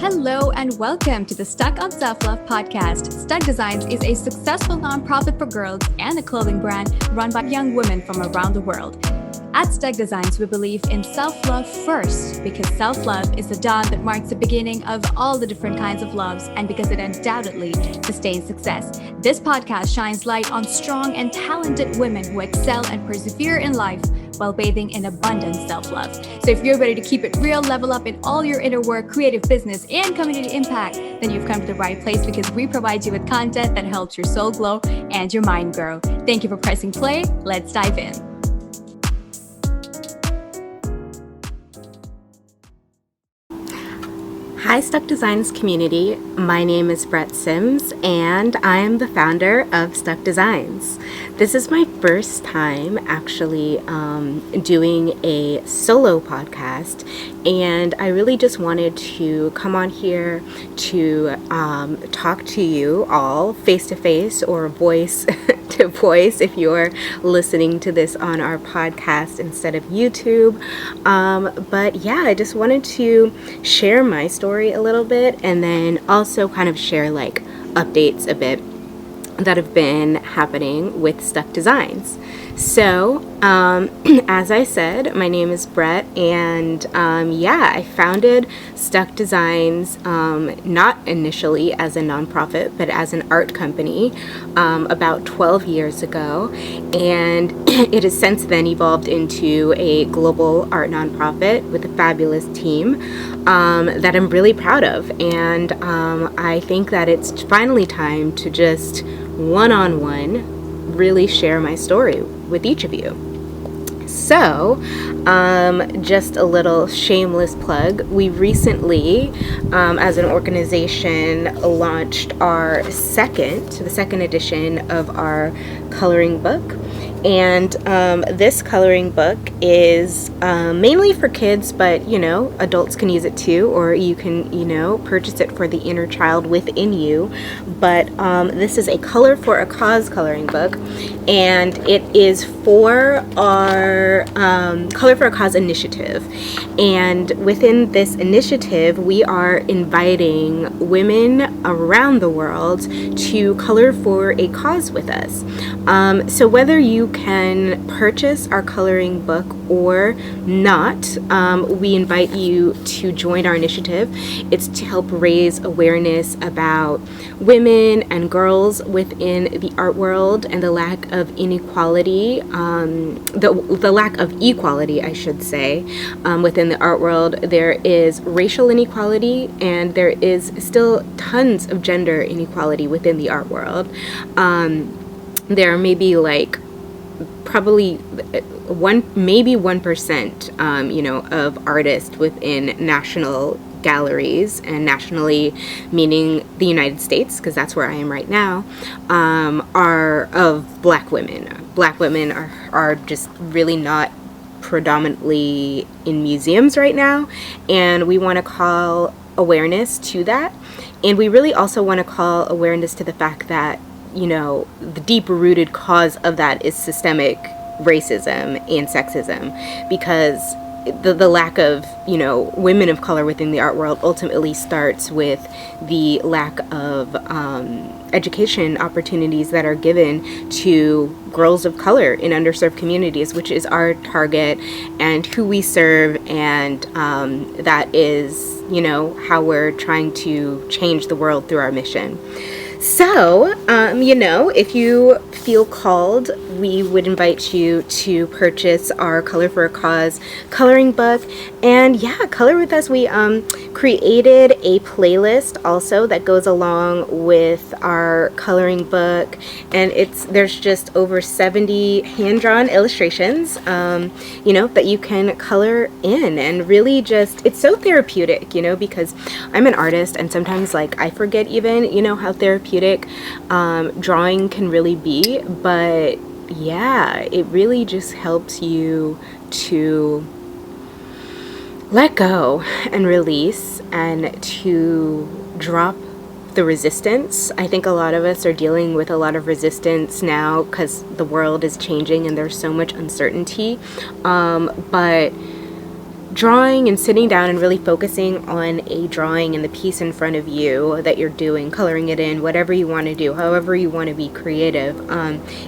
Hello and welcome to the STUK on Self-Love podcast. STUK Designs is a successful nonprofit for girls and a clothing brand run by young women from around the world. At STUK Designs, we believe in self-love first because self-love is the dawn that marks the beginning of all the different kinds of loves and because it undoubtedly sustains success. This podcast shines light on strong and talented women who excel and persevere in life while bathing in abundant self-love. So if you're ready to keep it real, level up in all your inner work, creative business, and community impact, then you've come to the right place because we provide you with content that helps your soul glow and your mind grow. Thank you for pressing play. Let's dive in. Hi STUK Designs community, my name is Brette Sims and I am the founder of STUK Designs. This is my first time actually doing a solo podcast, and I really just wanted to come on here to talk to you all face to face or voice to voice if you're listening to this on our podcast instead of YouTube. But yeah, I just wanted to share my story a little bit and then also kind of share like updates a bit that have been happening with STUK Designs. So, as I said, my name is Brette, and I founded STUK Designs not initially as a nonprofit, but as an art company about 12 years ago, and it has since then evolved into a global art nonprofit with a fabulous team that I'm really proud of, and I think that it's finally time to just one-on-one really share my story with each of you. So, just a little shameless plug. We recently, as an organization, launched the second edition of our coloring book. And this coloring book is mainly for kids, but, adults can use it too, or you can, purchase it for the inner child within you. But this is a Color for a Cause coloring book, and it is for our Color for a Cause initiative. And within this initiative, we are inviting women around the world to color for a cause with us. So whether you can purchase our coloring book or not, we invite you to join our initiative. It's to help raise awareness about women and girls within the art world and the lack of inequality, the lack of equality, I should say, within the art world. There is racial inequality and there is still tons of gender inequality within the art world. There may be probably 1%, of artists within national galleries, and nationally meaning the United States, because that's where I am right now, are of Black women. Black women are just really not predominantly in museums right now, and we want to call awareness to that. And we really also want to call awareness to the fact that the deep-rooted cause of that is systemic racism and sexism, because the lack of, women of color within the art world ultimately starts with the lack of education opportunities that are given to girls of color in underserved communities, which is our target and who we serve, and that is, how we're trying to change the world through our mission. So, if you feel called, we would invite you to purchase our Color for a Cause coloring book. And color with us. We created a playlist also that goes along with our coloring book. And there's just over 70 hand-drawn illustrations, that you can color in. And really it's so therapeutic, because I'm an artist and sometimes I forget even, how therapeutic drawing can really be, but it really just helps you to let go and release and to drop the resistance. I think a lot of us are dealing with a lot of resistance now because the world is changing and there's so much uncertainty, but drawing and sitting down and really focusing on a drawing and the piece in front of you that you're doing, coloring it in, whatever you want to do, however you want to be creative,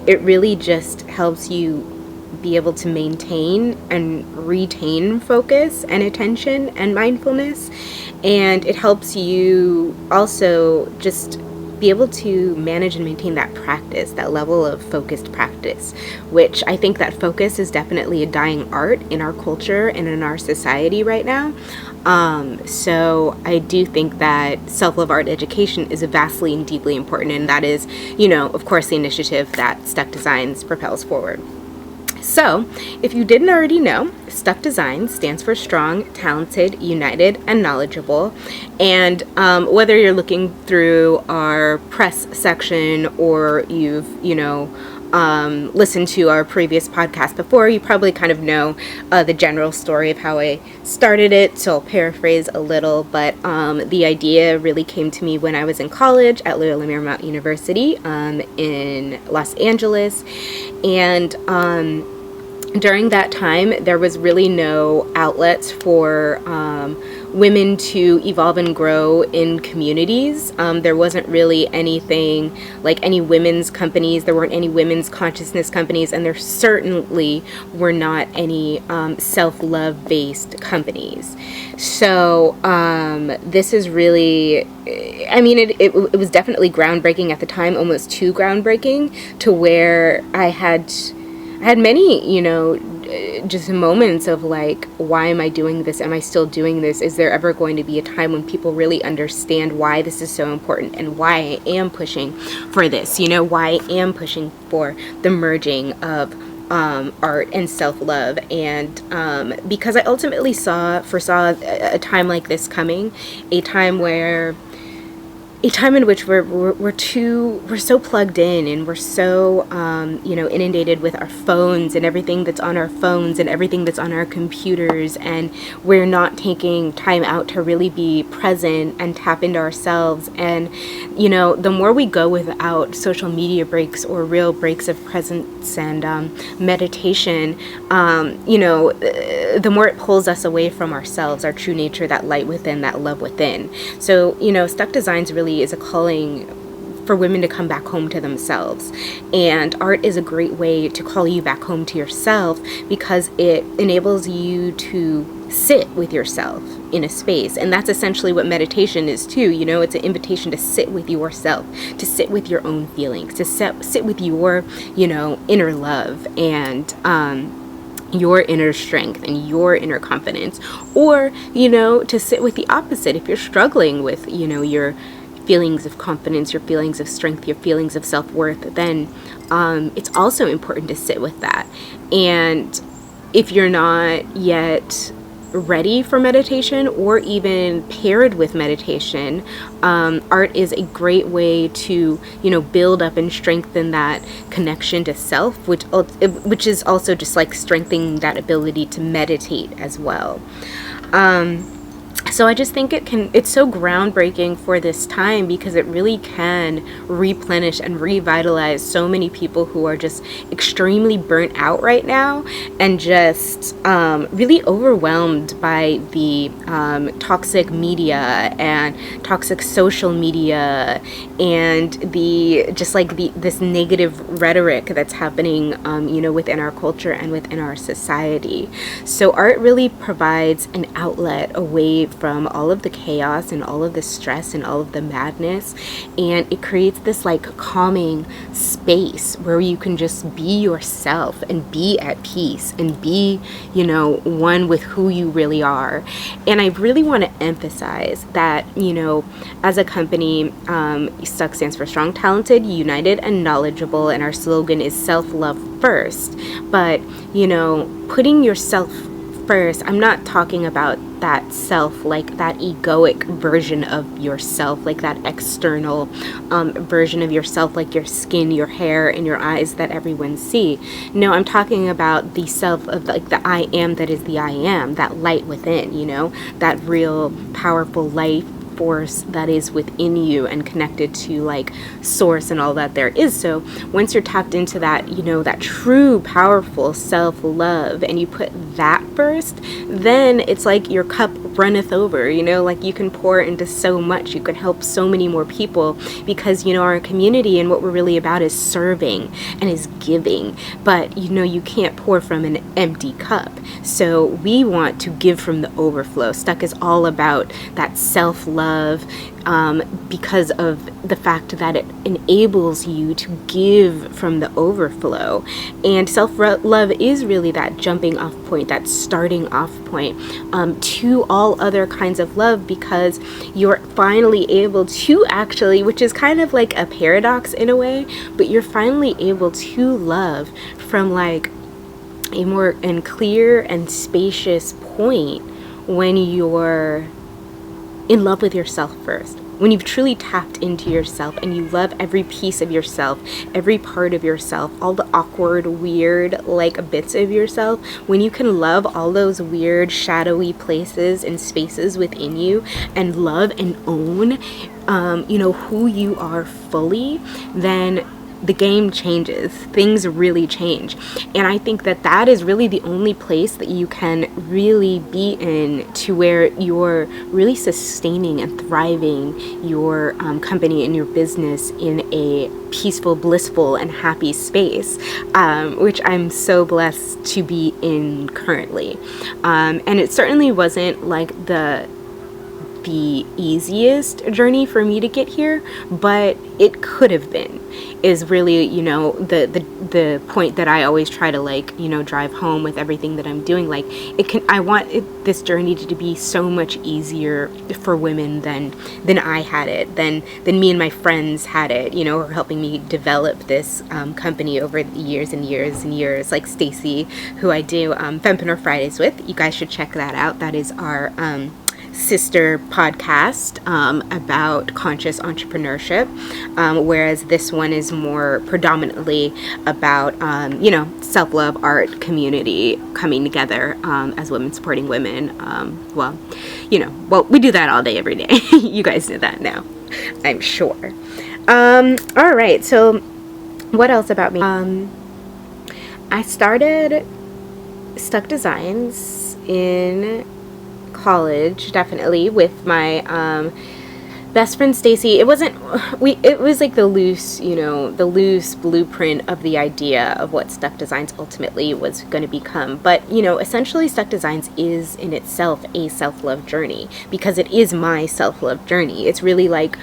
it really just helps you be able to maintain and retain focus and attention and mindfulness. And it helps you also just be able to manage and maintain that practice, that level of focused practice, which I think that focus is definitely a dying art in our culture and in our society right now. So I do think that self-love art education is vastly and deeply important, and that is, of course, the initiative that STUK Designs propels forward. So, if you didn't already know, STUK Designs stands for Strong, Talented, United, and Knowledgeable. And whether you're looking through our press section or you've, listened to our previous podcast before, you probably kind of know the general story of how I started it. So I'll paraphrase a little, but the idea really came to me when I was in college at Loyola Marymount University in Los Angeles. And during that time, there was really no outlets for women to evolve and grow in communities. There wasn't really anything like any women's companies. There weren't any women's consciousness companies, and there certainly were not any self-love based companies. So this is really, it was definitely groundbreaking at the time, almost too groundbreaking, to where I had many, just moments of like, why am I doing this? Am I still doing this? Is there ever going to be a time when people really understand why this is so important and why I am pushing for this? Why I am pushing for the merging of art and self-love. And because I ultimately foresaw a time like this coming, a time in which we're so plugged in, and we're so inundated with our phones and everything that's on our phones and everything that's on our computers, and we're not taking time out to really be present and tap into ourselves. And the more we go without social media breaks or real breaks of presence and meditation, the more it pulls us away from ourselves, our true nature, that light within, that love within. So STUK Designs really is a calling for women to come back home to themselves. And art is a great way to call you back home to yourself, because it enables you to sit with yourself in a space. And that's essentially what meditation is too. It's an invitation to sit with yourself, to sit with your own feelings, to sit with your, inner love and your inner strength and your inner confidence. Or, to sit with the opposite. If you're struggling with, your feelings of confidence, your feelings of strength, your feelings of self-worth, then it's also important to sit with that. And if you're not yet ready for meditation or even paired with meditation, art is a great way to, build up and strengthen that connection to self, which is also just like strengthening that ability to meditate as well. So I just think it's so groundbreaking for this time, because it really can replenish and revitalize so many people who are just extremely burnt out right now, and just really overwhelmed by the toxic media and toxic social media, and this negative rhetoric that's happening within our culture and within our society. So art really provides an outlet away from all of the chaos and all of the stress and all of the madness, and it creates this like calming space where you can just be yourself and be at peace and be one with who you really are. And I really want to emphasize that as a company, STUK stands for Strong, Talented, United, and Knowledgeable, and our slogan is self-love first. But putting yourself first, I'm not talking about that self, like that egoic version of yourself, like that external version of yourself, like your skin, your hair, and your eyes that everyone see. No, I'm talking about the self of like the I am that is the I am, that light within, that real powerful light force that is within you and connected to like source and all that there is. So once you're tapped into that, that true powerful self-love, and you put that burst, then it's like your cup runneth over, you know, like you can pour into so much, you can help so many more people, because, you know, our community and what we're really about is serving and is giving. But, you know, you can't pour from an empty cup. So we want to give from the overflow. STUK is all about that self-love, because of the fact that it enables you to give from the overflow. And self-love is really that jumping off point, that starting off point, to all other kinds of love, because you're finally able to actually, which is kind of like a paradox in a way, but you're finally able to love from like a more and clear and spacious point when you're in love with yourself first. When you've truly tapped into yourself and you love every piece of yourself, every part of yourself, all the awkward, weird, like bits of yourself, when you can love all those weird, shadowy places and spaces within you and love and own, you know, who you are fully, then the game changes. Things really change. And I think that that is really the only place that you can really be in, to where you're really sustaining and thriving your company and your business in a peaceful, blissful, and happy space, which I'm so blessed to be in currently. And it certainly wasn't like the easiest journey for me to get here, but it could have been, is really, you know, the point that I always try to, like, you know, drive home with everything that I'm doing. Like, I want this journey to be so much easier for women than I had it, than me and my friends had it, you know, who are helping me develop this company over the years and years and years, like Stacy, who I do Fempreneur Fridays with. You guys should check that out. That is our sister podcast about conscious entrepreneurship, whereas this one is more predominantly about you know, self-love, art, community coming together as women supporting women. Well, you know, well, we do that all day, every day. You guys know that now, I'm sure. All right, so what else about me? I started STUK Designs in college, definitely, with my best friend Stacy. It was like the loose, you know, the loose blueprint of the idea of what STUK Designs ultimately was going to become. But, you know, essentially STUK Designs is in itself a self-love journey, because it is my self-love journey. It's really like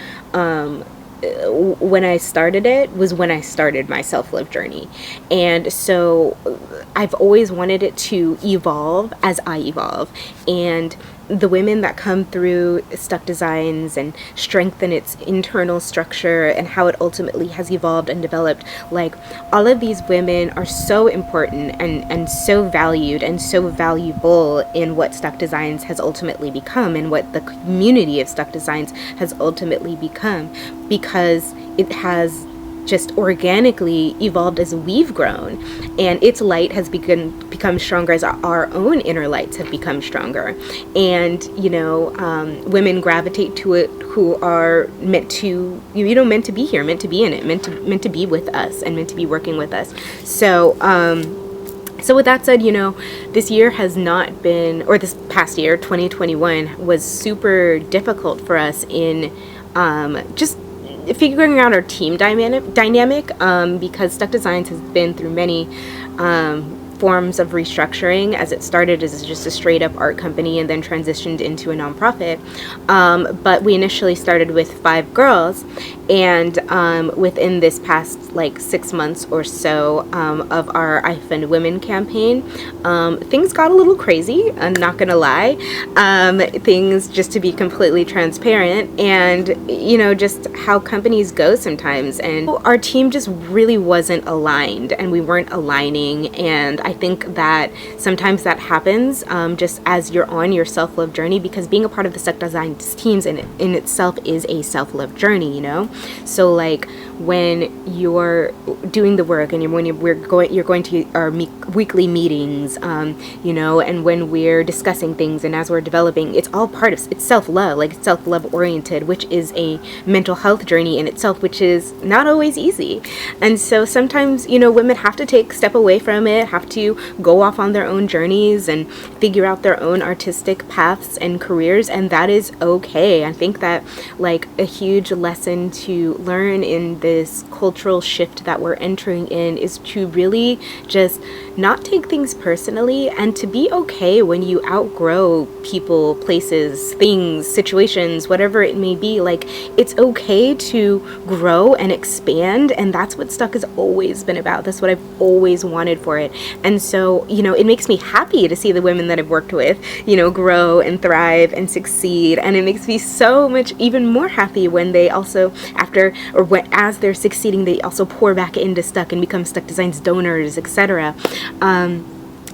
when I started it was when I started my self-love journey. And so I've always wanted it to evolve as I evolve. And the women that come through STUK Designs and strengthen its internal structure and how it ultimately has evolved and developed, like, all of these women are so important and so valued and so valuable in what STUK Designs has ultimately become, and what the community of STUK Designs has ultimately become, because it has just organically evolved as we've grown, and its light has become stronger as our own inner lights have become stronger. And, you know, women gravitate to it who are meant to, you know, meant to be here, meant to be in it, meant to be with us, and meant to be working with us. So so with that said, you know, this year has not been, or this past year, 2021, was super difficult for us in just figuring out our team dynamic, because STUK Designs has been through many forms of restructuring, as it started as just a straight up art company and then transitioned into a nonprofit. But we initially started with 5 girls, and within this past like 6 months or so of our I Fund Women campaign, things got a little crazy, I'm not gonna lie. Things, just to be completely transparent, and, you know, just how companies go sometimes, and our team just really wasn't aligned, and we weren't aligning. And I think that sometimes that happens just as you're on your self-love journey, because being a part of the STUK Designs teams in itself is a self-love journey, you know? So, like, when you're doing the work and you're going to our weekly meetings, and when we're discussing things and as we're developing, it's all part of it's self-love, like self-love oriented, which is a mental health journey in itself, which is not always easy. And so sometimes, women have to take a step away from it, have to go off on their own journeys and figure out their own artistic paths and careers, and that is okay. I think that like a huge lesson to learn in this cultural shift that we're entering in is to really just not take things personally, and to be okay when you outgrow people, places, things, situations, whatever it may be. Like, it's okay to grow and expand, and that's what STUK has always been about. That's what I've always wanted for it. And so, it makes me happy to see the women that I've worked with, grow and thrive and succeed. And it makes me so much even more happy when they also, as they're succeeding, they also pour back into STUK and become STUK Designs donors, etc.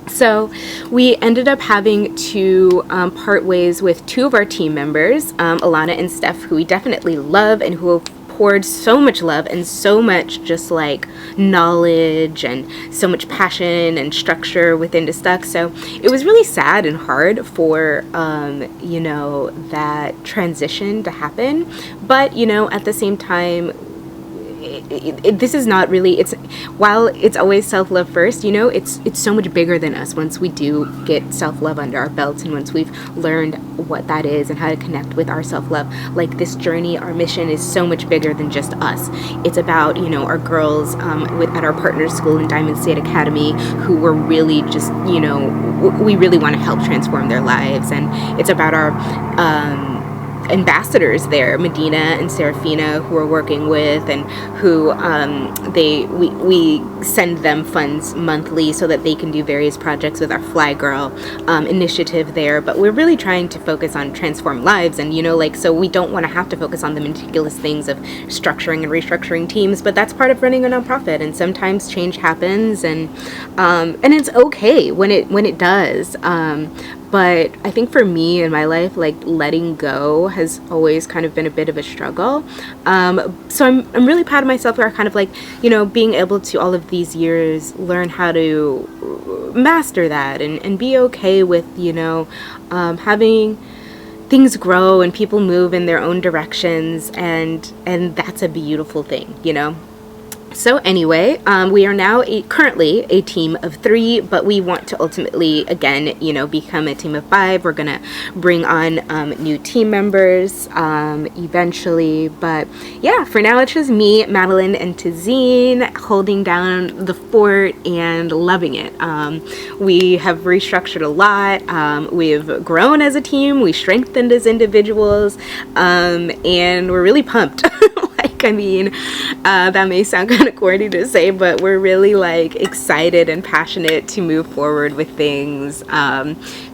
So we ended up having to part ways with two of our team members, Alana and Steph, who we definitely love and who have poured so much love and so much just like knowledge and so much passion and structure within the STUK. So it was really sad and hard for, that transition to happen. But, at the same time, this is not really, while it's always self-love first, it's so much bigger than us once we do get self-love under our belts, and once we've learned what that is and how to connect with our self-love. Like, this journey, our mission is so much bigger than just us. It's about, our girls at our partner school in Diamond State Academy, who were really just, we really want to help transform their lives. And it's about our ambassadors there, Medina and Serafina, who we're working with, and who we send them funds monthly so that they can do various projects with our Fly Girl initiative there. But we're really trying to focus on transform lives, and so we don't want to have to focus on the meticulous things of structuring and restructuring teams, but that's part of running a nonprofit. And sometimes change happens, and it's okay when it does. But I think for me in my life, like, letting go has always kind of been a bit of a struggle. So I'm really proud of myself for kind of like, being able to all of these years learn how to master that and be okay with, having things grow and people move in their own directions. And that's a beautiful thing, So anyway, we are now currently a team of 3, but we want to ultimately, again, become a team of 5. We're going to bring on new team members eventually. But yeah, for now, it's just me, Madeline, and Tazine holding down the fort and loving it. We have restructured a lot. We've grown as a team. We strengthened as individuals. And we're really pumped. That may sound kind of corny to say, but we're really excited and passionate to move forward with things,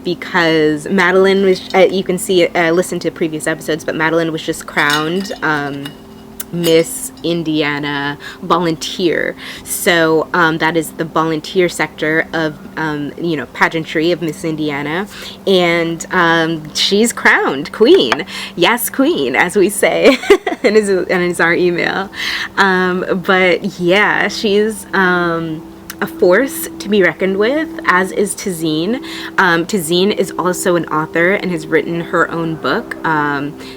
because Madeline was, you can see, listen to previous episodes, but Madeline was just crowned Miss Indiana volunteer. So that is the volunteer sector of pageantry of Miss Indiana, and she's crowned queen. Yes, queen, as we say, and is our email. But yeah, she's a force to be reckoned with, as is Tazine. Tazine is also an author and has written her own book,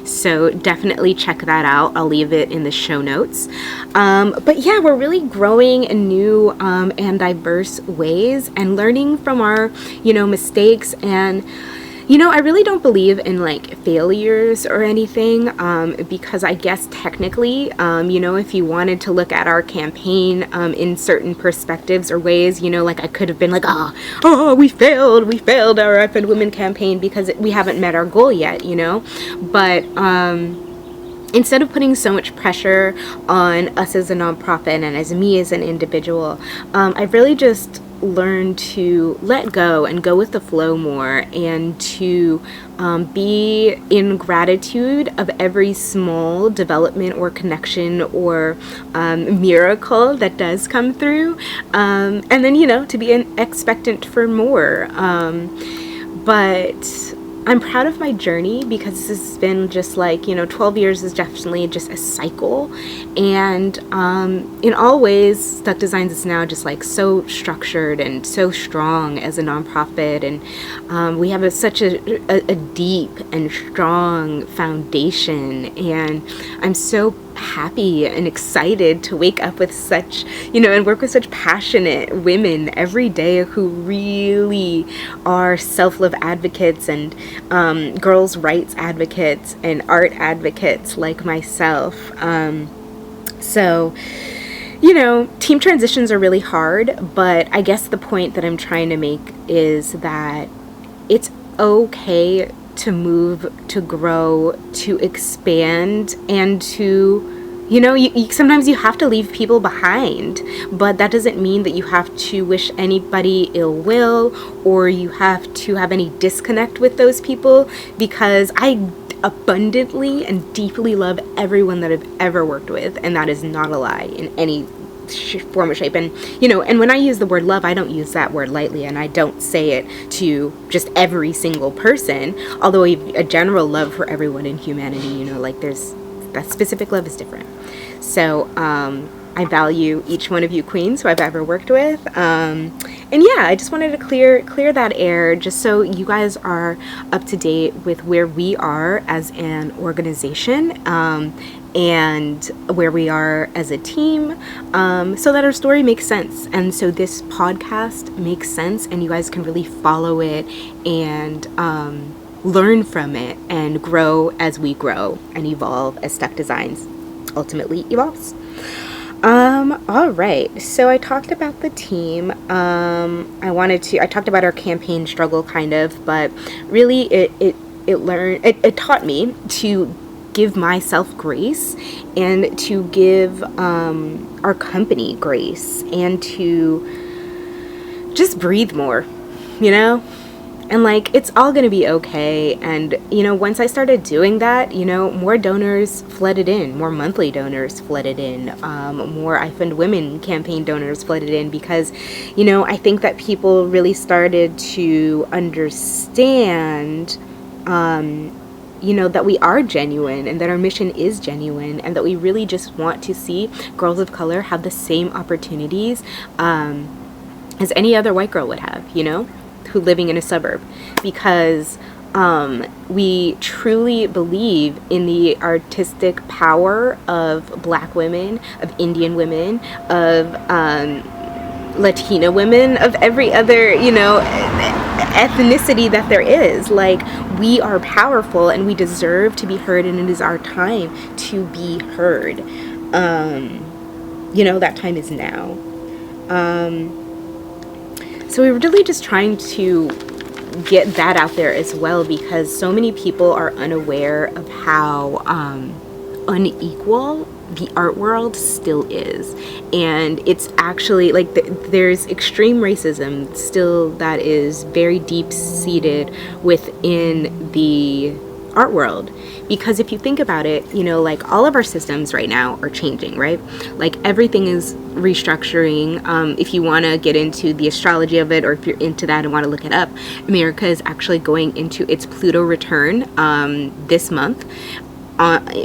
so definitely check that out. I'll leave it in the show notes. But yeah, we're really growing in new and diverse ways, and learning from our mistakes. And I really don't believe in failures or anything, because I guess technically, if you wanted to look at our campaign in certain perspectives or ways, I could have been we failed our Up and Women campaign because we haven't met our goal yet, but instead of putting so much pressure on us as a nonprofit and as me as an individual, I've really just learn to let go and go with the flow more, and to be in gratitude of every small development or connection or miracle that does come through, and then to be expectant for more. But I'm proud of my journey because this has been just like, 12 years is definitely just a cycle. And in all ways, STUK Designs is now just like so structured and so strong as a nonprofit. And we have such a deep and strong foundation. And I'm so happy and excited to wake up with such, and work with such passionate women every day who really are self-love advocates and girls' rights advocates and art advocates like myself. So, team transitions are really hard, but I guess the point that I'm trying to make is that it's okay to move, to grow, to expand, and to, sometimes you have to leave people behind, but that doesn't mean that you have to wish anybody ill will or you have to have any disconnect with those people, because I abundantly and deeply love everyone that I've ever worked with, and that is not a lie in any form or shape. And and when I use the word love, I don't use that word lightly, and I don't say it to just every single person, although a general love for everyone in humanity, like there's that specific love is different. So I value each one of you queens who I've ever worked with, and yeah, I just wanted to clear that air just so you guys are up to date with where we are as an organization, and where we are as a team, so that our story makes sense, and so this podcast makes sense, and you guys can really follow it and learn from it and grow as we grow and evolve as STUK Designs ultimately evolves. All right, so I talked about the team. I talked about our campaign struggle kind of, but really it taught me to give myself grace and to give our company grace and to just breathe more, and like it's all gonna be okay. And once I started doing that, more donors flooded in, more monthly donors flooded in, more I Fund Women campaign donors flooded in, because I think that people really started to understand that we are genuine and that our mission is genuine, and that we really just want to see girls of color have the same opportunities as any other white girl would have, who living in a suburb, because we truly believe in the artistic power of Black women, of Indian women, of Latina women, of every other, ethnicity that there is. Like, we are powerful and we deserve to be heard, and it is our time to be heard. That time is now. So we're really just trying to get that out there as well, because so many people are unaware of how unequal the art world still is. And it's actually like there's extreme racism still that is very deep seated within the art world. Because if you think about it, like all of our systems right now are changing, right? Like everything is restructuring. If you want to get into the astrology of it, or if you're into that and want to look it up, America is actually going into its Pluto return this month,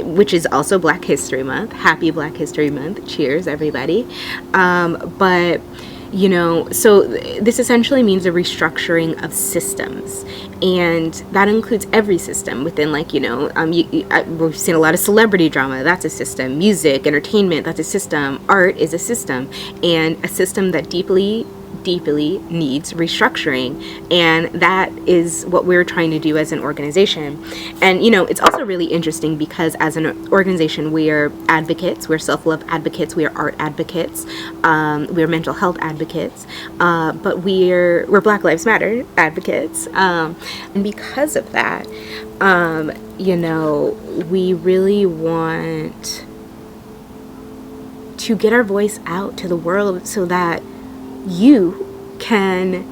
which is also Black History Month. Happy Black History Month. Cheers, everybody. But so this essentially means a restructuring of systems, and that includes every system within, like, we've seen a lot of celebrity drama. That's a system. Music, entertainment, that's a system. Art is a system, and a system that deeply needs restructuring, and that is what we're trying to do as an organization. And it's also really interesting because as an organization, we're advocates, we're self-love advocates, we're art advocates, we're mental health advocates, but we're Black Lives Matter advocates, and because of that, we really want to get our voice out to the world so that you can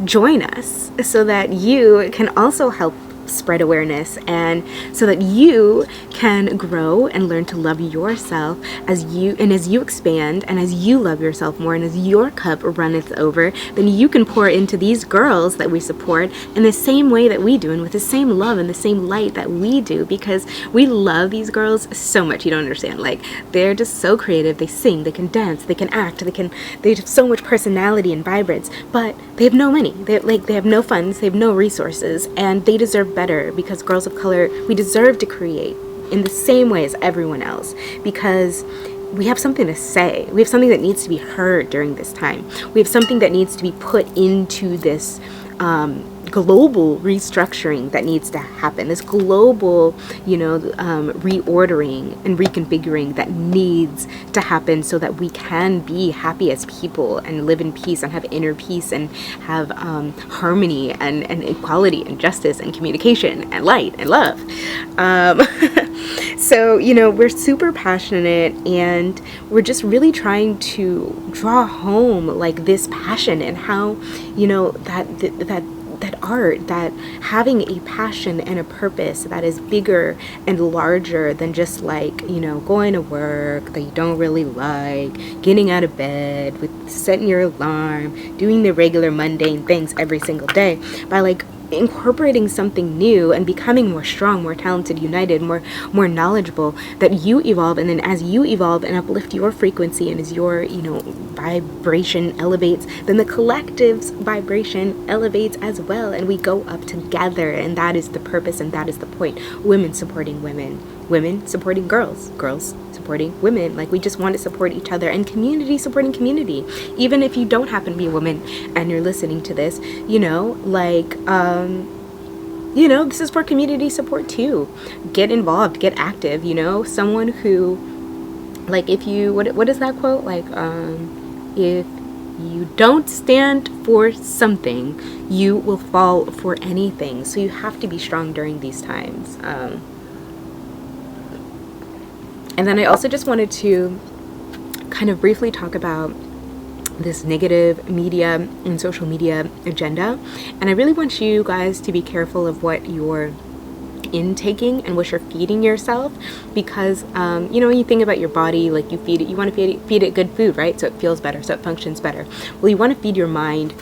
join us, so that you can also help spread awareness, and so that you can grow and learn to love yourself as you expand, and as you love yourself more, and as your cup runneth over, then you can pour into these girls that we support in the same way that we do, and with the same love and the same light that we do, because we love these girls so much. You don't understand. Like, they're just so creative. They sing, they can dance, they can act, they have so much personality and vibrance, but they have no money. They have no funds, they have no resources, and they deserve better, because girls of color, we deserve to create in the same way as everyone else, because we have something to say. We have something that needs to be heard during this time. We have something that needs to be put into this global restructuring that needs to happen, this global, reordering and reconfiguring that needs to happen, so that we can be happy as people and live in peace and have inner peace and have harmony and equality and justice and communication and light and love. So, we're super passionate, and we're just really trying to draw home like this passion, and how, that art, that having a passion and a purpose that is bigger and larger than just like, going to work that you don't really like, getting out of bed, with setting your alarm, doing the regular mundane things every single day, by like incorporating something new and becoming more strong, more talented, united, more knowledgeable, that you evolve. And then as you evolve and uplift your frequency, and as your vibration elevates, then the collective's vibration elevates as well, and we go up together. And that is the purpose, and that is the point. Women supporting women, women supporting girls, girls supporting women. Like, we just want to support each other, and community supporting community. Even if you don't happen to be a woman and you're listening to this, this is for community support too. Get involved, get active. Someone who, like, if you, what is that quote? Like, if you don't stand for something, you will fall for anything. So you have to be strong during these times. And then I also just wanted to kind of briefly talk about this negative media and social media agenda. And I really want you guys to be careful of what you're intaking and what you're feeding yourself, because when you think about your body, like, you want to feed it good food, right? So it feels better, so it functions better. Well, you want to feed your mind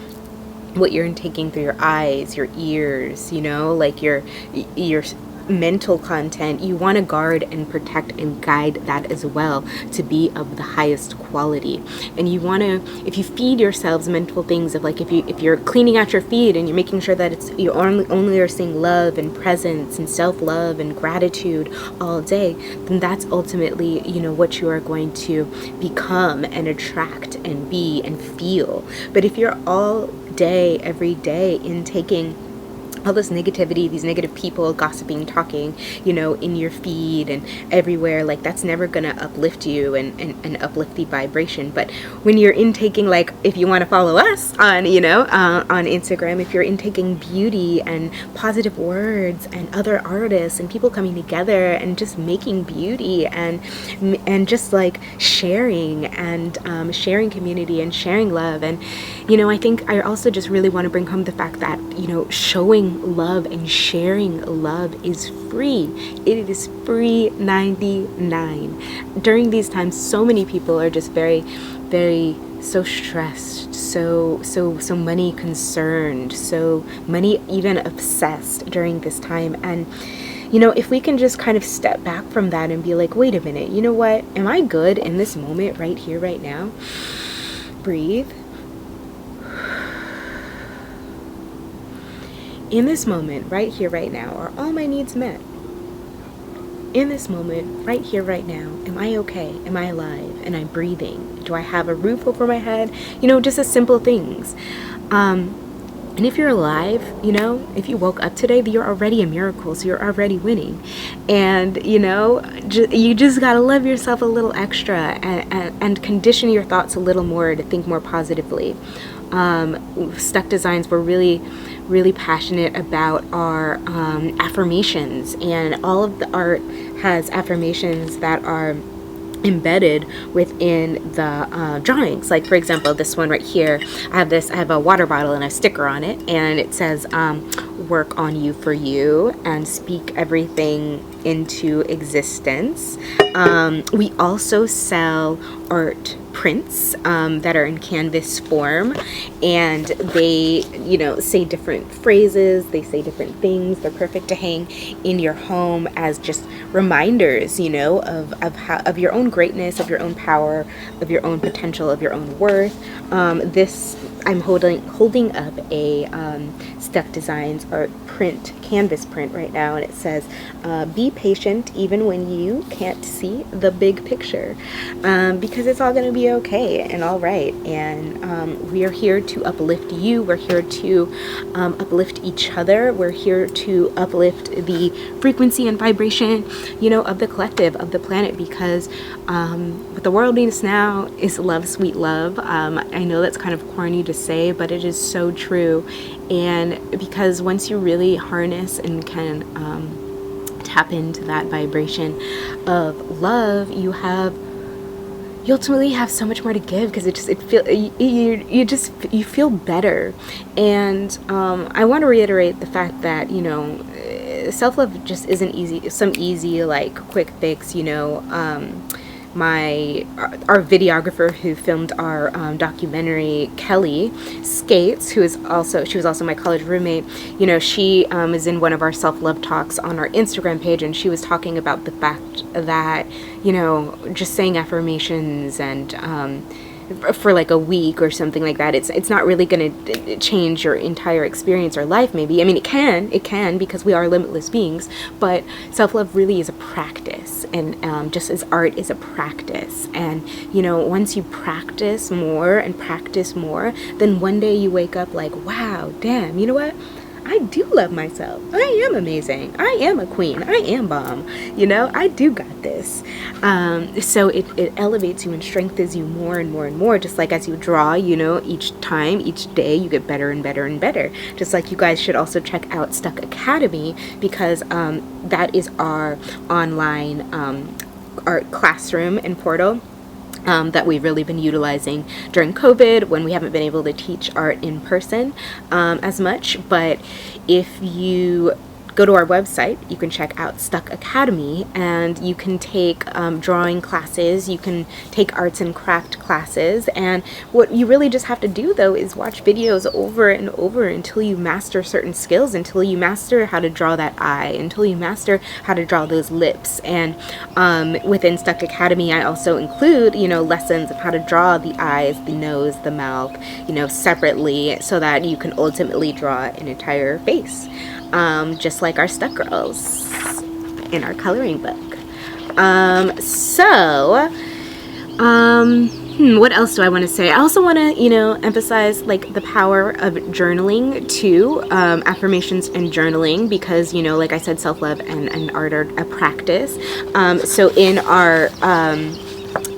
what you're intaking through your eyes, your ears, like your mental content. You want to guard and protect and guide that as well, to be of the highest quality. And you want to, if you feed yourselves mental things of, like, if you're cleaning out your feed and you're making sure that you only are seeing love and presence and self-love and gratitude all day, then that's ultimately what you are going to become and attract and be and feel. But if you're all day, every day, intaking all this negativity, these negative people gossiping, talking, in your feed and everywhere, like, that's never gonna uplift you and uplift the vibration. But when you're intaking, like, if you want to follow us on on Instagram, if you're intaking beauty and positive words and other artists and people coming together and just making beauty and just like sharing and sharing community and sharing love. And I think I also just really want to bring home the fact that showing love and sharing love is free. It is free 99. During these times, so many people are just very, very so stressed, so money concerned, so money even obsessed during this time. And if we can just kind of step back from that and be like, wait a minute, you know what? Am I good in this moment, right here, right now? Breathe. In this moment, right here, right now, are all my needs met? In this moment, right here, right now, am I okay? Am I alive? Am I breathing? Do I have a roof over my head? Just the simple things. And if you're alive, if you woke up today, you're already a miracle. So you're already winning. And, you just got to love yourself a little extra and condition your thoughts a little more to think more positively. STUK Designs, we're really passionate about our affirmations, and all of the art has affirmations that are embedded within the drawings. Like, for example, this one right here, I have a water bottle and a sticker on it, and it says, work on you for you and speak everything into existence. We also sell art prints that are in canvas form, and they, say different phrases, they say different things. They're perfect to hang in your home as just reminders, of your own greatness, of your own power, of your own potential, of your own worth. I'm holding up a STUK Designs art print, canvas print right now, and it says, be patient even when you can't see the big picture, because it's all going to be okay and all right. And we are here to uplift you. We're here to uplift each other. We're here to uplift the frequency and vibration, of the collective, of the planet, because what the world needs now is love, sweet love. I know that's kind of corny to say, but it is so true. And because once you really harness and can tap into that vibration of love, you ultimately have so much more to give, because you feel better. And I want to reiterate the fact that self-love just isn't easy like quick fix. Our videographer who filmed our documentary, Kelly Skates, she was also my college roommate. She is in one of our self-love talks on our Instagram page, and she was talking about the fact that just saying affirmations and for like a week or something like that, it's not really going to change your entire experience or life. Maybe, I mean, it can, because we are limitless beings, but self-love really is a practice, and just as art is a practice. And once you practice more, then one day you wake up like, wow, damn, you know what, I do love myself. I am amazing. I am a queen. I am bomb. I do got this. So it elevates you and strengthens you more and more and more. Just like as you draw, each day, you get better and better and better. Just like you guys should also check out STUK Academy, because that is our online art classroom and portal that we've really been utilizing during COVID, when we haven't been able to teach art in person as much. But if you go to our website, you can check out STUK Academy, and you can take drawing classes, you can take arts and craft classes, and what you really just have to do though is watch videos over and over until you master certain skills, until you master how to draw that eye, until you master how to draw those lips. And within STUK Academy, I also include lessons of how to draw the eyes, the nose, the mouth, separately, so that you can ultimately draw an entire face. Just like our STUK girls in our coloring book. What else do I want to say? I also want to, emphasize like the power of journaling too, affirmations and journaling, because, like I said, self-love and art are a practice. So in our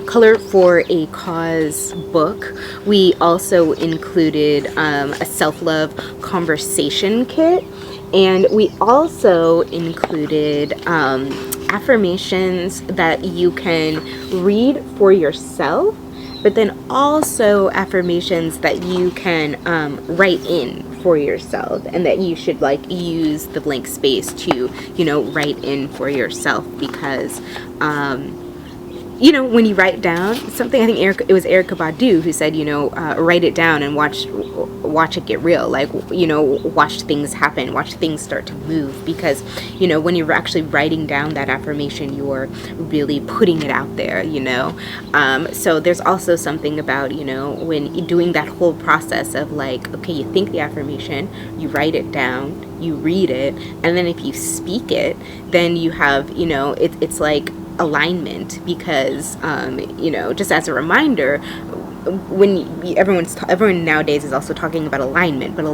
Color for a Cause book, we also included a self-love conversation kit. And we also included affirmations that you can read for yourself, but then also affirmations that you can write in for yourself, and that you should use the blank space to, write in for yourself, because when you write down something, I think it was Erykah Badu who said, write it down and watch it get real. Watch things happen, watch things start to move, because, when you're actually writing down that affirmation, you're really putting it out there, So there's also something about, when you're doing that whole process of okay, you think the affirmation, you write it down, you read it, and then if you speak it, then you have, it's like alignment, because just as a reminder, when everyone nowadays is also talking about alignment, but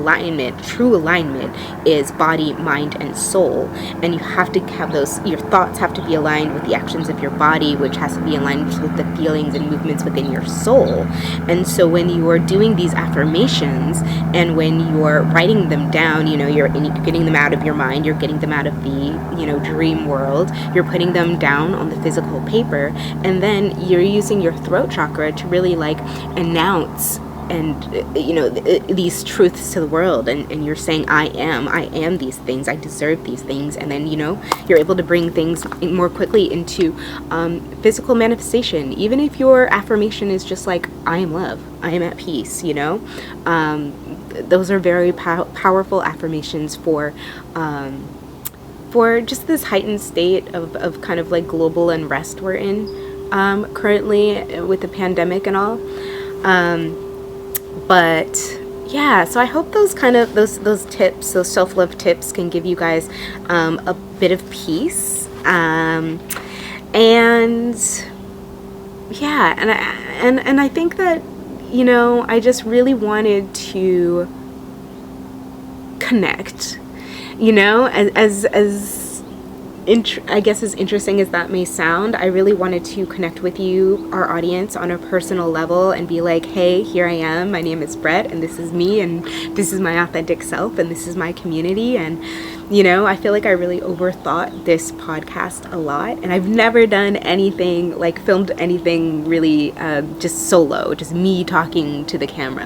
true alignment is body, mind, and soul, and you have to have your thoughts have to be aligned with the actions of your body, which has to be aligned with the feelings and movements within your soul. And so when you are doing these affirmations, and when you're writing them down, you're getting them out of your mind, you're getting them out of the dream world, you're putting them down on the physical paper, and then you're using your throat chakra to really announce these truths to the world, and you're saying I am these things, I deserve these things, and then you're able to bring things more quickly into physical manifestation, even if your affirmation is just like I am love, I am at peace. Those are very powerful affirmations for just this heightened state of kind of like global unrest we're in currently with the pandemic and all. But yeah, so I hope those tips, those self-love tips, can give you guys a bit of peace. And yeah, and I think that I just really wanted to connect, I guess as interesting as that may sound, I really wanted to connect with you, our audience, on a personal level and be like, hey, here I am, my name is Brette, and this is me, and this is my authentic self, and this is my community. And I feel like I really overthought this podcast a lot, and I've never done anything, like filmed anything really just solo, just me talking to the camera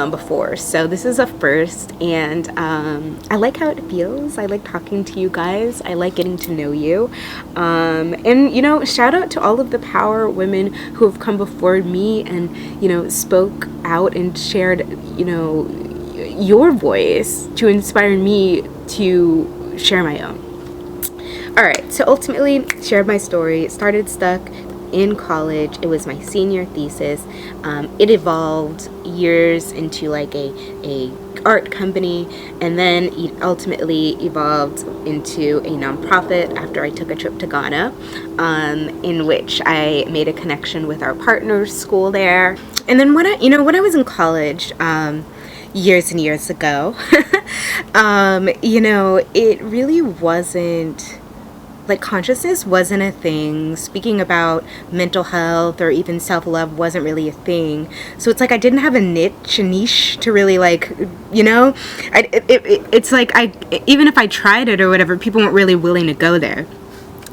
before. So this is a first, and I like how it feels. I like talking to you guys. I like getting to know you. And shout out to all of the power women who have come before me and spoke out and shared your voice to inspire me to share my own. All right, so ultimately shared my story, started STUK in college. It was my senior thesis. It evolved years into like a art company, and then it ultimately evolved into a nonprofit after I took a trip to Ghana, in which I made a connection with our partners school there. And then when I was in college, years and years ago, it really wasn't, like, consciousness wasn't a thing. Speaking about mental health or even self-love wasn't really a thing. So it's like I didn't have a niche to really, like, it's like even if I tried it or whatever, people weren't really willing to go there.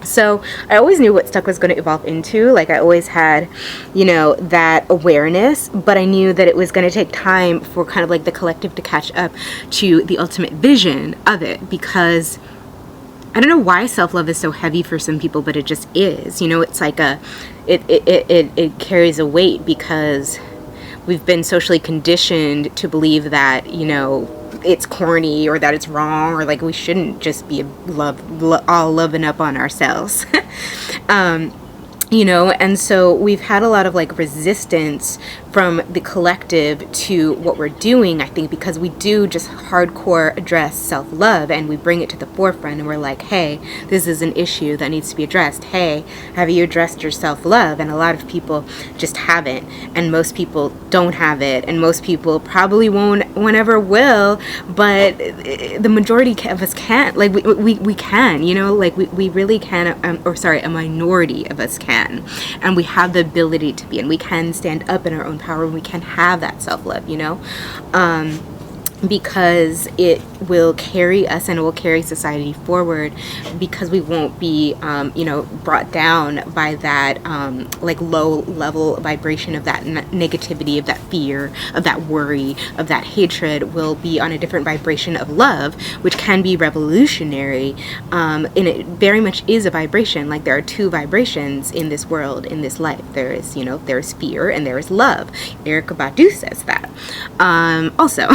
So I always knew what STUK was going to evolve into. Like, I always had, that awareness, but I knew that it was going to take time for kind of like the collective to catch up to the ultimate vision of it, because I don't know why self-love is so heavy for some people, but it just is. It's like it carries a weight because we've been socially conditioned to believe that, it's corny or that it's wrong, or like we shouldn't just be all loving up on ourselves. And so we've had a lot of like resistance from the collective to what we're doing, I think, because we do just hardcore address self-love and we bring it to the forefront and we're like, hey, this is an issue that needs to be addressed. Hey, have you addressed your self-love? And a lot of people just haven't, and most people don't have it, and most people probably won't, ever will, but the majority of us can't. Like we can, like we really can, a minority of us can, and we have the ability to be, and we can stand up in our own power, and we can have that self-love, because it will carry us and it will carry society forward, because we won't be brought down by that like low level vibration of that negativity, of that fear, of that worry, of that hatred. Will be on a different vibration of love, which can be revolutionary, and it very much is a vibration. Like, there are two vibrations in this world, in this life. There is there's fear and there is love. Erykah Badu says that also.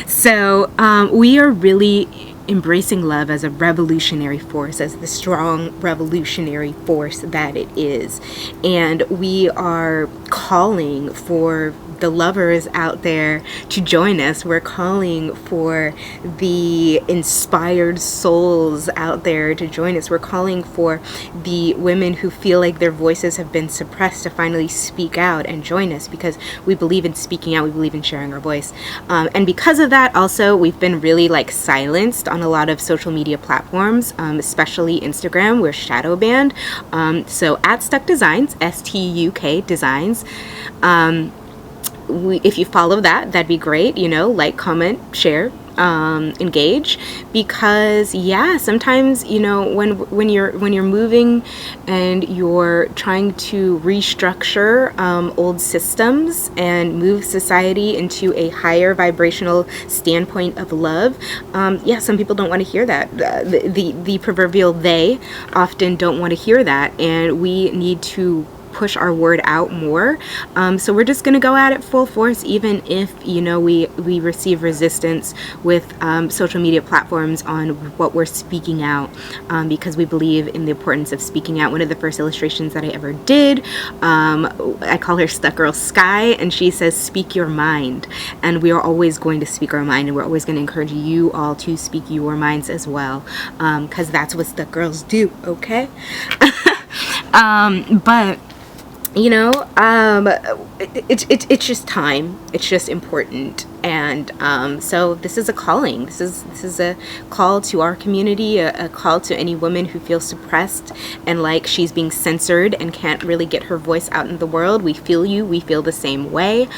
So we are really embracing love as a revolutionary force, as the strong revolutionary force that it is. And we are calling for the lovers out there to join us. We're calling for the inspired souls out there to join us. We're calling for the women who feel like their voices have been suppressed to finally speak out and join us, because we believe in speaking out. We believe in sharing our voice. And because of that, also, we've been really like silenced on a lot of social media platforms, especially Instagram. We're shadow banned. So at STUK Designs, STUK Designs, if you follow that, that'd be great. Like, comment, share, engage, because sometimes, when you're moving and you're trying to restructure old systems and move society into a higher vibrational standpoint of love, some people don't want to hear that. The proverbial they often don't want to hear that, and we need to push our word out more. So we're just going to go at it full force, even if, we receive resistance with social media platforms on what we're speaking out, because we believe in the importance of speaking out. One of the first illustrations that I ever did, I call her Stuck Girl Sky, and she says, speak your mind. And we are always going to speak our mind, and we're always going to encourage you all to speak your minds as well, because that's what Stuck Girls do, okay? But it's just time. It's just important. And so this is a calling. This is a call to our community, a call to any woman who feels suppressed and like she's being censored and can't really get her voice out in the world. We feel you. We feel the same way.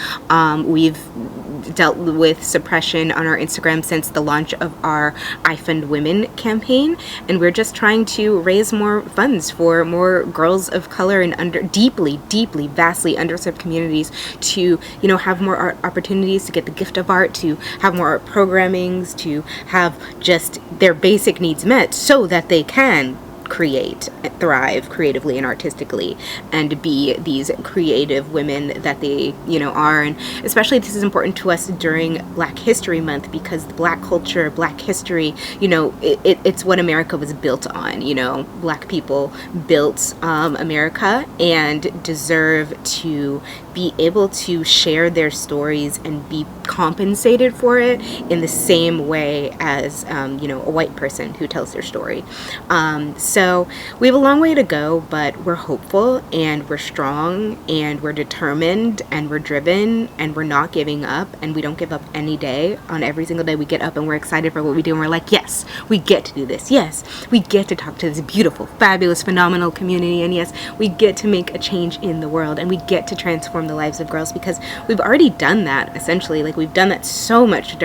We've dealt with suppression on our Instagram since the launch of our I Fund Women campaign, and we're just trying to raise more funds for more girls of color and deeply, vastly underserved communities to, have more art opportunities, to get the gift of art, to have more art programmings, to have just their basic needs met so that they can create, thrive creatively and artistically, and be these creative women that they, are. And especially this is important to us during Black History Month, because the Black culture, Black history, it's what America was built on. Black people built America and deserve to be able to share their stories and be compensated for it in the same way as, a white person who tells their story. So we have a long way to go, but we're hopeful and we're strong and we're determined and we're driven and we're not giving up, and we don't give up any day. On every single day we get up and we're excited for what we do, and we're like, yes, we get to do this. Yes, we get to talk to this beautiful, fabulous, phenomenal community. And yes, we get to make a change in the world, and we get to transform the lives of girls, because we've already done that essentially. Like, we've done that so much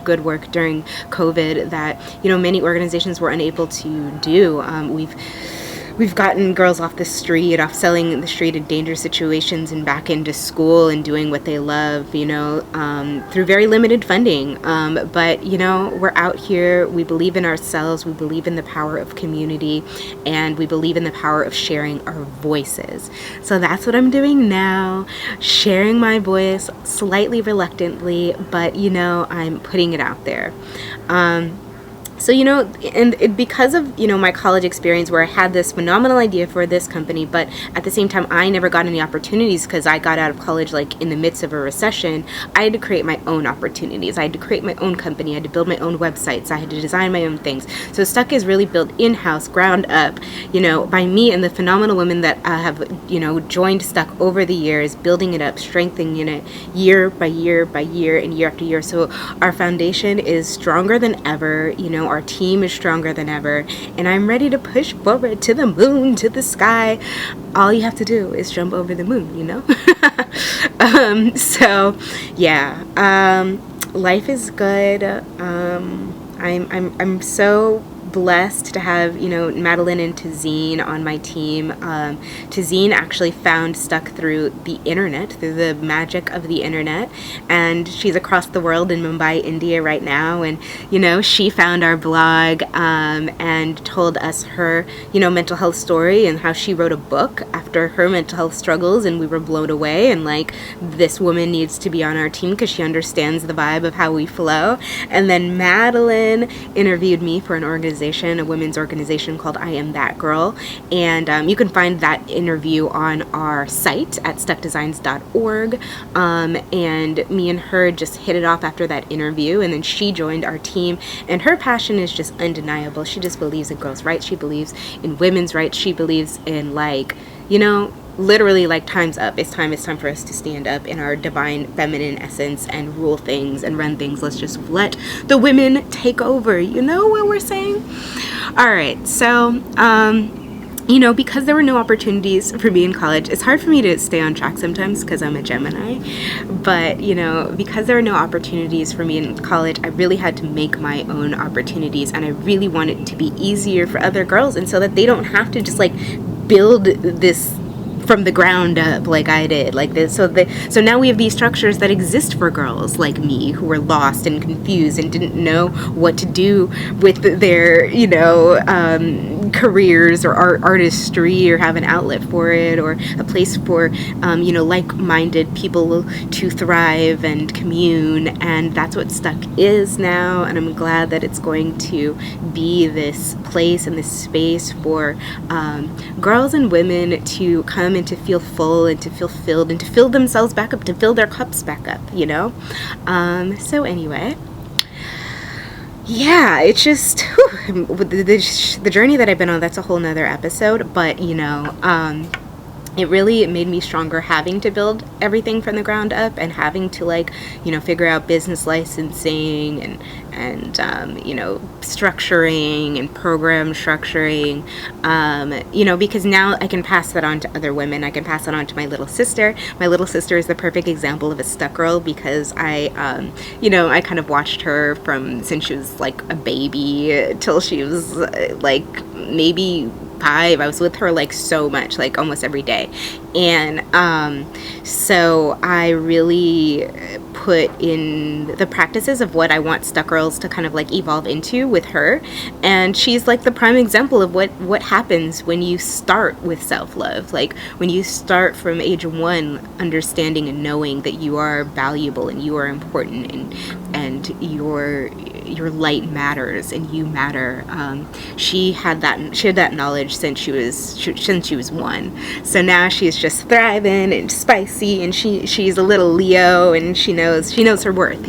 good work during COVID that, many organizations were unable to do. We've gotten girls off the street, off selling in the street in dangerous situations, and back into school and doing what they love, through very limited funding. But, we're out here. We believe in ourselves. We believe in the power of community, and we believe in the power of sharing our voices. So that's what I'm doing now, sharing my voice slightly reluctantly, but, I'm putting it out there. So, because of, my college experience where I had this phenomenal idea for this company, but at the same time, I never got any opportunities because I got out of college, in the midst of a recession. I had to create my own opportunities. I had to create my own company. I had to build my own websites. I had to design my own things. So STUK is really built in-house, ground up, by me and the phenomenal women that have, joined STUK over the years, building it up, strengthening it year by year by year and year after year. So our foundation is stronger than ever. Our team is stronger than ever, and I'm ready to push forward to the moon, to the sky. All you have to do is jump over the moon, life is good. I'm so blessed to have, Madeline and Tazeen on my team. Tazeen actually found STUK through the internet, through the magic of the internet, and she's across the world in Mumbai, India right now, and, she found our blog and told us her, mental health story and how she wrote a book after her mental health struggles, and we were blown away, and this woman needs to be on our team because she understands the vibe of how we flow. And then Madeline interviewed me for an organization, a women's organization called I Am That Girl, and you can find that interview on our site at stukdesigns.org, and me and her just hit it off after that interview, and then she joined our team, and her passion is just undeniable. She just believes in girls' rights. She believes in women's rights. She believes in literally time's up. It's time for us to stand up in our divine feminine essence and rule things and run things. Let's just let the women take over. You know what we're saying? All right. So, because there were no opportunities for me in college, it's hard for me to stay on track sometimes because I'm a Gemini, but, because there were no opportunities for me in college, I really had to make my own opportunities, and I really wanted it to be easier for other girls, and so that they don't have to just, like, build this from the ground up like I did, like this. So now we have these structures that exist for girls like me who were lost and confused and didn't know what to do with their, careers or artistry, or have an outlet for it, or a place for, like-minded people to thrive and commune. And that's what STUK is now. And I'm glad that it's going to be this place and this space for girls and women to come and to feel full and to feel filled and to fill themselves back up, to fill their cups back up, So anyway, yeah, it's just the journey that I've been on. That's a whole nother episode, but it really made me stronger having to build everything from the ground up and having to figure out business licensing and structuring and program structuring, because now I can pass that on to other women. I can pass it on to my little sister. My little sister is the perfect example of a STUK girl because I kind of watched her from since she was like a baby till she was maybe 5. I was with her so much, almost every day. And so I really put in the practices of what I want STUK girls to kind of evolve into with her. And she's the prime example of what happens when you start with self-love. When you start from age 1 understanding and knowing that you are valuable and you are important and your light matters and you matter. She had that knowledge since she was 1. So now she's just thriving and spicy, and she's a little Leo, and she knows her worth,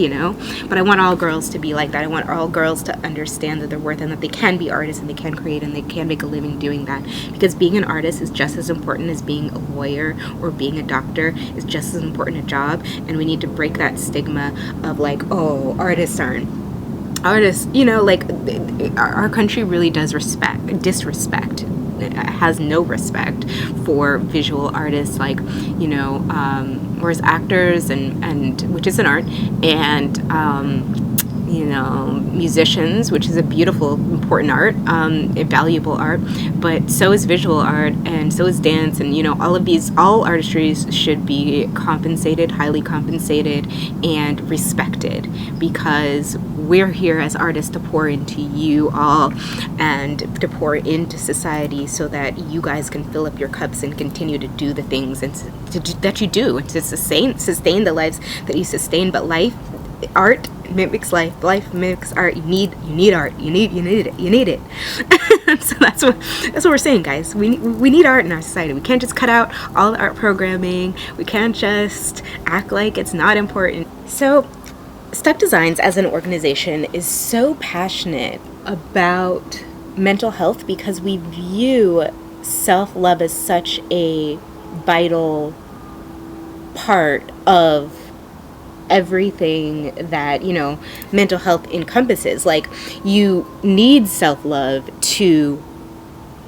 But I want all girls to be like that. I want all girls to understand that they're worth and that they can be artists and they can create and they can make a living doing that. Because being an artist is just as important as being a lawyer or being a doctor, is just as important a job. And we need to break that stigma of artists aren't. Artists, our country really does disrespect, has no respect for visual artists, whereas actors and which is an art, and musicians, which is a beautiful, important art, a valuable art, but so is visual art, and so is dance, and all artistries should be compensated, highly compensated, and respected, because we're here as artists to pour into you all and to pour into society so that you guys can fill up your cups and continue to do the things that you do, and to sustain the lives that you sustain. But art mimics life mimics art. You need art. You need it. So that's what we're saying, guys. We need art in our society. We can't just cut out all the art programming. We can't just act like it's not important. So STUK Designs as an organization is so passionate about mental health because we view self-love as such a vital part of everything that mental health encompasses. You need self-love to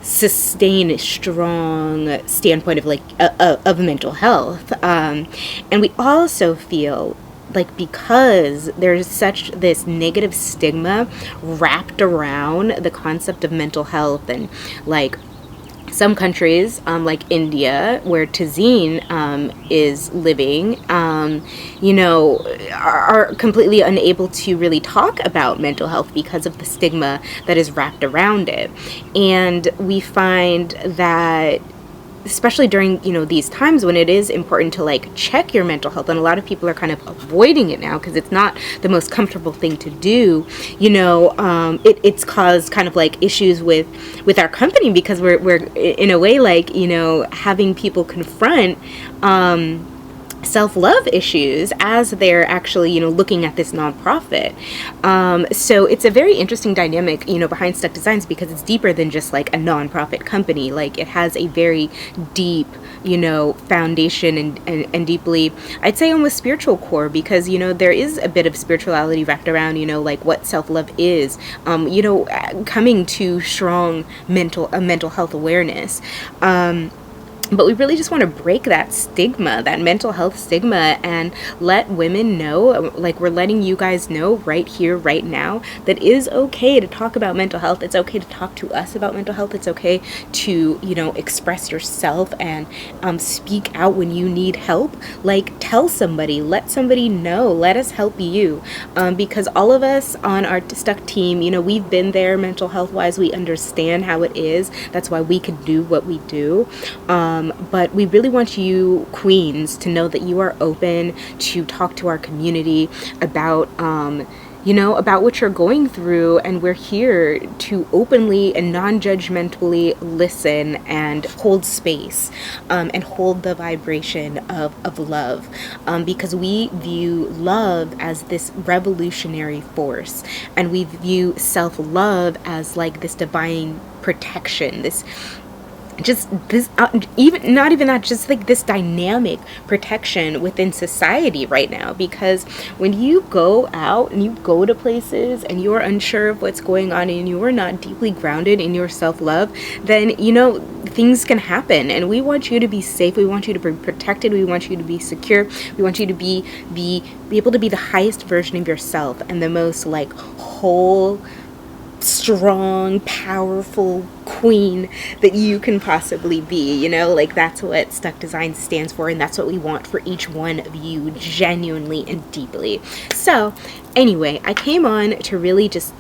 sustain a strong standpoint of mental health, and we also feel because there's such this negative stigma wrapped around the concept of mental health, and some countries, like India, where Tazeen is living, are completely unable to really talk about mental health because of the stigma that is wrapped around it. And we find that, especially during these times when it is important to check your mental health, and a lot of people are kind of avoiding it now because it's not the most comfortable thing to do, it's caused kind of issues with our company, because we're in a way having people confront self-love issues as they're actually, looking at this nonprofit. So it's a very interesting dynamic, behind STUK Designs, because it's deeper than just like a nonprofit company. Like, it has a very deep, foundation and deeply, I'd say almost spiritual core, because, there is a bit of spirituality wrapped around, like what self-love is, coming to strong mental health awareness. But we really just want to break that stigma, that mental health stigma, and let women know, like we're letting you guys know right here, right now, that it is okay to talk about mental health. It's okay to talk to us about mental health. It's okay to, express yourself and speak out when you need help. Like, tell somebody, let somebody know, let us help you. Because all of us on our STUK team, we've been there mental health wise. We understand how it is. That's why we can do what we do. But we really want you queens to know that you are open to talk to our community about, about what you're going through. And we're here to openly and non-judgmentally listen and hold space, and hold the vibration of love, because we view love as this revolutionary force, and we view self-love as like this divine protection, this even not even that, just like this dynamic protection within society right now. Because when you go out and you go to places and you're unsure of what's going on and you are not deeply grounded in your self-love, then things can happen, and we want you to be safe. We want you to be protected. We want you to be secure. We want you to be able to be the highest version of yourself and the most like whole, strong, powerful queen that you can possibly be. Like, that's what STUK Designs stands for, and that's what we want for each one of you, genuinely and deeply. So anyway, I came on to really just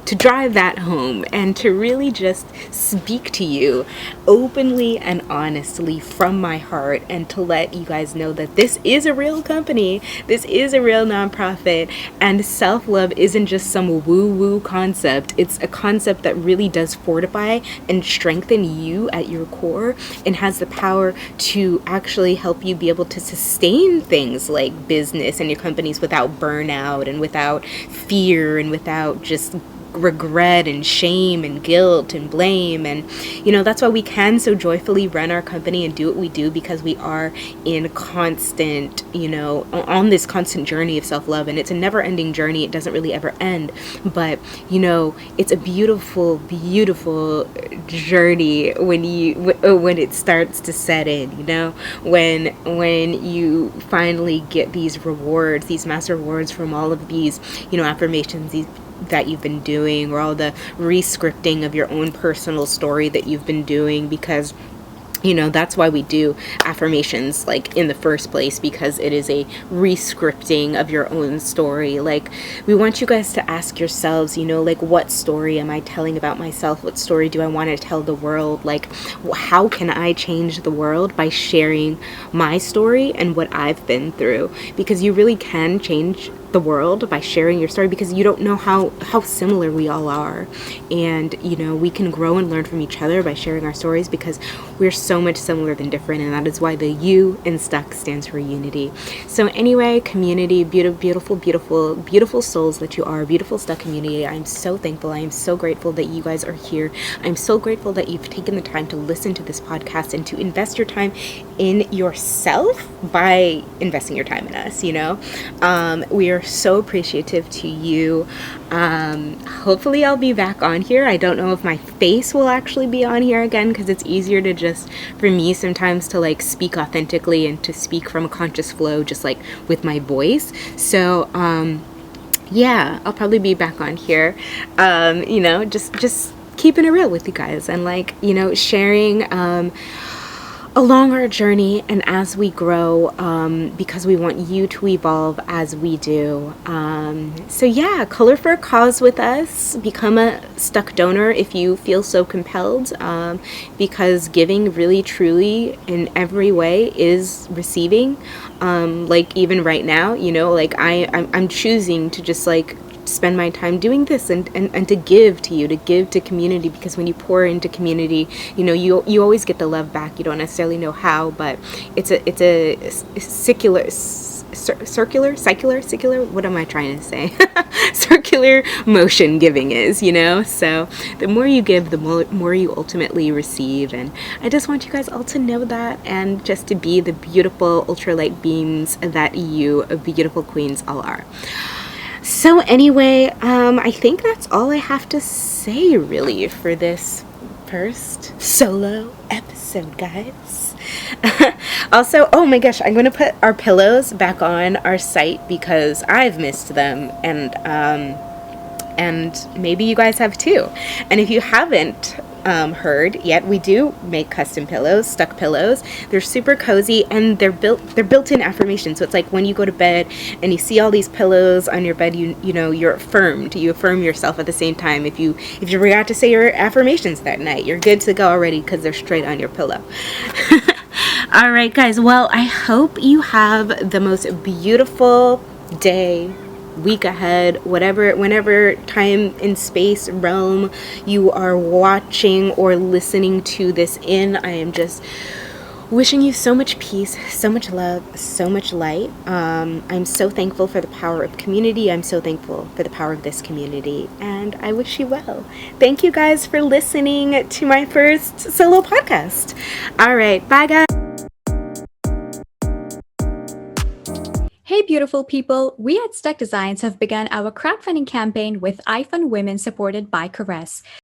to drive that home and to really just speak to you openly and honestly from my heart, and to let you guys know that this is a real company, this is a real nonprofit, and self-love isn't just some woo-woo concept. It's a concept that really does fortify and strengthen you at your core, and has the power to actually help you be able to sustain things like business and your companies without burnout and without fear and without just regret and shame and guilt and blame. And that's why we can so joyfully run our company and do what we do, because we are in constant, on this constant journey of self-love. And it's a never-ending journey. It doesn't really ever end, but it's a beautiful journey when it starts to set in, when you finally get these rewards, these massive rewards from all of these affirmations, that you've been doing, or all the re-scripting of your own personal story that you've been doing. Because that's why we do affirmations, like, in the first place, because it is a re-scripting of your own story. Like, we want you guys to ask yourselves, like, what story am I telling about myself? What story do I want to tell the world? Like, how can I change the world by sharing my story and what I've been through? Because you really can change the world by sharing your story, because you don't know how similar we all are. And we can grow and learn from each other by sharing our stories, because we're so much similar than different. And that is why the U in STUK stands for unity. So anyway, community, beautiful souls that you are, beautiful STUK community, I'm so thankful. I am so grateful that you guys are here. I'm so grateful that you've taken the time to listen to this podcast and to invest your time in yourself by investing your time in us. We are so appreciative to you. Hopefully I'll be back on here. I don't know if my face will actually be on here again, because it's easier to just, for me sometimes, to like speak authentically and to speak from a conscious flow, just like with my voice. So yeah, I'll probably be back on here, just keeping it real with you guys, and like, sharing along our journey and as we grow, because we want you to evolve as we do. So yeah, color for a cause with us. Become a STUK donor if you feel so compelled, because giving really, truly, in every way is receiving. Like, even right now, like I'm choosing to just like spend my time doing this and to give to you, to give to community, because when you pour into community, you know, you always get the love back. You don't necessarily know how, but it's a circular, what am I trying to say? Circular motion giving is, you know? So the more you give, the more you ultimately receive. And I just want you guys all to know that, and just to be the beautiful ultralight beams that you beautiful queens all are. So anyway, I think that's all I have to say really for this first solo episode, guys. Also, oh my gosh, I'm going to put our pillows back on our site because I've missed them, and maybe you guys have too. And if you haven't heard yet, we do make custom pillows, STUK pillows. They're super cozy, and they're built-in affirmations. So it's like when you go to bed and you see all these pillows on your bed, you know you're affirmed. You affirm yourself at the same time. If you forgot to say your affirmations that night, you're good to go already because they're straight on your pillow. All right, guys. Well, I hope you have the most beautiful day, week ahead, whenever time and space realm you are watching or listening to this in. I am just wishing you so much peace, so much love, so much light. I'm so thankful for the power of community. I'm so thankful for the power of this community, and I wish you well. Thank you guys for listening to my first solo podcast. All right, bye guys. Hey beautiful people, we at STUK Designs have begun our crowdfunding campaign with iFund Women supported by Caress.